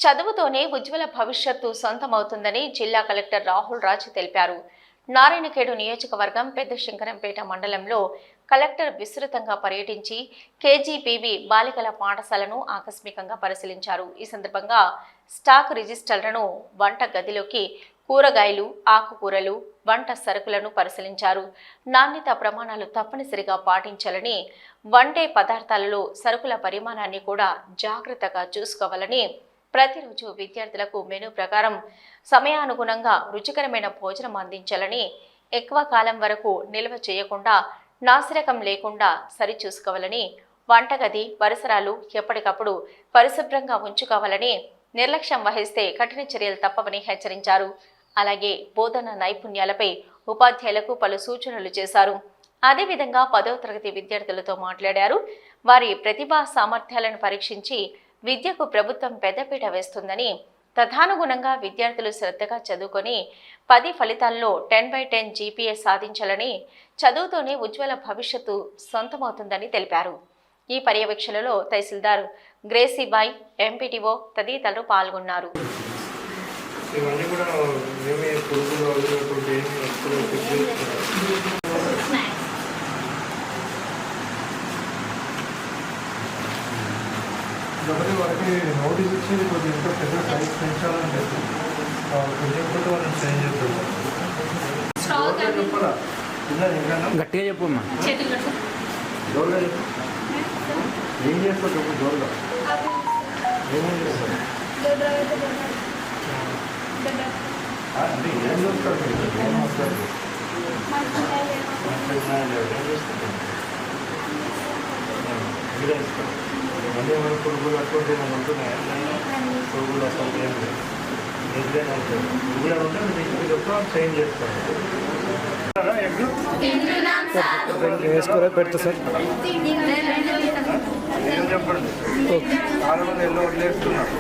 చదువుతోనే ఉజ్వల భవిష్యత్తు సొంతమవుతుందని జిల్లా కలెక్టర్ రాహుల్ రాజ్ తెలిపారు. నారాయణఖేడ్ నియోజకవర్గం పెద్ద శంకరంపేట మండలంలో కలెక్టర్ విస్తృతంగా పర్యటించి కేజీబీవీ బాలికల పాఠశాలను ఆకస్మికంగా పరిశీలించారు. ఈ సందర్భంగా స్టాక్ రిజిస్టర్లను, వంట గదిలోకి కూరగాయలు, ఆకుకూరలు, వంట సరుకులను పరిశీలించారు. నాణ్యత ప్రమాణాలు తప్పనిసరిగా పాటించాలని, వండే పదార్థాలలో సరుకుల పరిమాణాన్ని కూడా జాగ్రత్తగా చూసుకోవాలని, ప్రతిరోజు విద్యార్థులకు మెనూ ప్రకారం సమయానుగుణంగా రుచికరమైన భోజనం అందించాలని, ఎక్కువ కాలం వరకు నిల్వ చేయకుండా నాసిరకం లేకుండా సరిచూసుకోవాలని, వంటగది పరిసరాలు ఎప్పటికప్పుడు పరిశుభ్రంగా ఉంచుకోవాలని, నిర్లక్ష్యం వహిస్తే కఠిన చర్యలు తప్పవని హెచ్చరించారు. అలాగే బోధన నైపుణ్యాలపై ఉపాధ్యాయులకు పలు సూచనలు చేశారు. అదేవిధంగా 10వ తరగతి విద్యార్థులతో మాట్లాడారు. వారి ప్రతిభా సామర్థ్యాలను పరీక్షించి విద్యకు ప్రభుత్వం పెద్దపీట వేస్తుందని, తదనుగుణంగా విద్యార్థులు శ్రద్ధగా చదువుకొని 10 ఫలితాల్లో 10/10 జీపీఏ సాధించాలని, చదువుతోనే ఉజ్వల భవిష్యత్తు సొంతమవుతుందని తెలిపారు. ఈ పర్యవేక్షణలో తహసీల్దార్ గ్రేసీబాయ్, ఎంపీటీఓ తదితరులు పాల్గొన్నారు. వారికి నోటీస్ ఇచ్చేది కొద్దిగా ఇంకా పెద్ద సైజ్ పెంచాలని చెప్పి కొంచెం వాళ్ళని చేంజ్ చేస్తాం. చెప్పాలా గట్టిగా చెప్పమ్మా. జోరుగా చెప్పు. ఏం చేస్తావు చెప్పు జోరుగా. ఏమేమి చేస్తావు అంటే ఏం చూస్తారు మీరు? ఏం వస్తారు? మీరే ఇస్తారు. మళ్ళీ ఏమైనా పురుగులు అటువంటి ఏమైనా ఉంటున్నాయా? పురుగులు అసలు ఏం లేదు. ఎగ్జామ్ అవుతుంది. పురుగులు ఉంటే మీరు చెప్తా చేంజ్ చేస్తారు. వేసుకోరా పెడతా సార్. ఏం చెప్పండి. చాలా మంది ఎల్లో వదిలేస్తున్నారు.